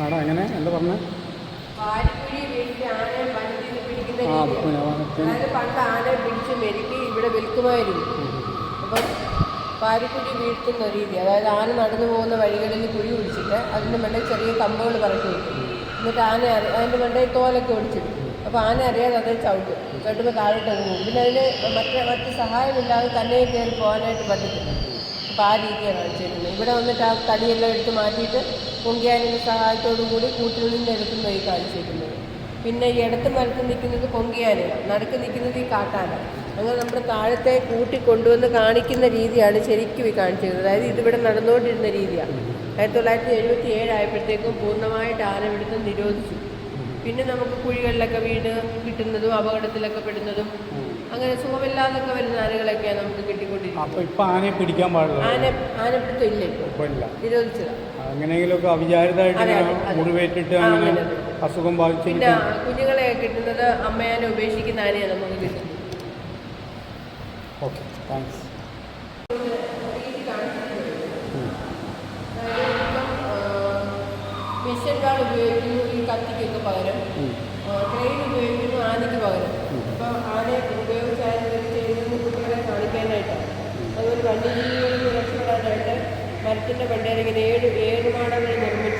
ആടാ എങ്ങനെ എന്താ പറഞ്ഞത്? വാരിക്കുഴി വീട്ടിൽ ആനയെ വനത്തിൽ പിടിക്കുന്ന രീതി. അതായത് പണ്ട് ആനയെ പിടിച്ച് മെരുക്കി ഇവിടെ വിൽക്കുമായിരുന്നു. അപ്പം വാരിക്കുഴി വീഴ്ത്തുന്ന രീതി, അതായത് ആന നടന്നു പോകുന്ന വഴികളിൽ കുഴി പിടിച്ചിട്ട് അതിൻ്റെ മണ്ടയിൽ ചെറിയ കമ്പുകൾ പറക്കി വെക്കും. എന്നിട്ട് ആന അതിൻ്റെ മണ്ടയിൽ തോലൊക്കെ ഒടിച്ചിടും. അപ്പോൾ ആന അറിയാതെ അത് ചവിട്ടുമ്പോൾ താഴോട്ട് പോകും. പിന്നെ അതിന് മറ്റ് സഹായമില്ലാതെ തന്നെ കയറി പോകാനായിട്ട് പറ്റത്തില്ല. അപ്പോൾ ആ രീതിയാണ് കാണിച്ചിരുന്നത്. ഇവിടെ വന്നിട്ട് ആ തടിയെല്ലാം എടുത്ത് മാറ്റിയിട്ട് പൊങ്കിയാനിൻ്റെ സഹായത്തോടു കൂടി കൂട്ടിൽ നിന്ന് എടുക്കുന്ന ഈ കാണിച്ചിരിക്കുന്നത്. പിന്നെ ഈ ഇടത്ത് മരത്തിൽ നിൽക്കുന്നത് പൊങ്കിയാനയാണ്, നടുക്ക് നിൽക്കുന്നത് ഈ കാട്ടാന. അങ്ങനെ നമ്മുടെ താഴത്തെ കൂട്ടി കൊണ്ടുവന്ന് കാണിക്കുന്ന രീതിയാണ് ശരിക്കും ഈ കാണിച്ചിരുന്നത്. അതായത് ഇതിവിടെ നടന്നുകൊണ്ടിരുന്ന രീതിയാണ്. 1977 ആയപ്പോഴത്തേക്കും പൂർണ്ണമായിട്ട് ആനപിടുത്തം നിരോധിച്ചു. പിന്നെ നമുക്ക് കുഴികളിലൊക്കെ വീണ് കിട്ടുന്നതും അപകടത്തിലൊക്കെ പെടുന്നതും അങ്ങനെ സുഖമില്ലാതൊക്കെ വരുന്ന ആനകളൊക്കെയാണ് നമുക്ക് കിട്ടിക്കൊണ്ടിരിക്കുന്നത്. അപ്പോൾ ഇപ്പോൾ ആനയെ പിടിക്കാൻ പാടില്ല, ആനപ്പിടുത്തം ഇല്ല, ഇപ്പോൾ നിരോധിച്ചതാണ്. അങ്ങനെയെങ്കിലൊക്കെ അവിചാരിതമായിട്ട് മുറിവേറ്റിട്ട് അങ്ങനെ അസുഖം ബാധിച്ചു. പിന്നെ കുഞ്ഞുങ്ങളെ കിട്ടുന്നത് അമ്മയാനെ ഉപേക്ഷിക്കുന്ന ആനയാണ് നമുക്ക് കിട്ടുന്നത്. Okay, thanks. മിഷൻ വാൾ ഉപയോഗിക്കുന്നു ഈ കത്തിക്കൊക്കെ പകരം, ട്രെയിൻ ഉപയോഗിക്കുന്നു ആനയ്ക്ക് പകരം. ഇപ്പോൾ ആനയെ ഉപയോഗിച്ച് ചെയ്യുന്നത് കുട്ടികളെ കാണിക്കാനായിട്ടാണ്. അതുപോലെ വന്യജീവികളിൽ രക്ഷപ്പെടാനായിട്ട് മരത്തിൻ്റെ പണ്ടേൽ ഇങ്ങനെ 7 മാടങ്ങൾ നിർമ്മിച്ച്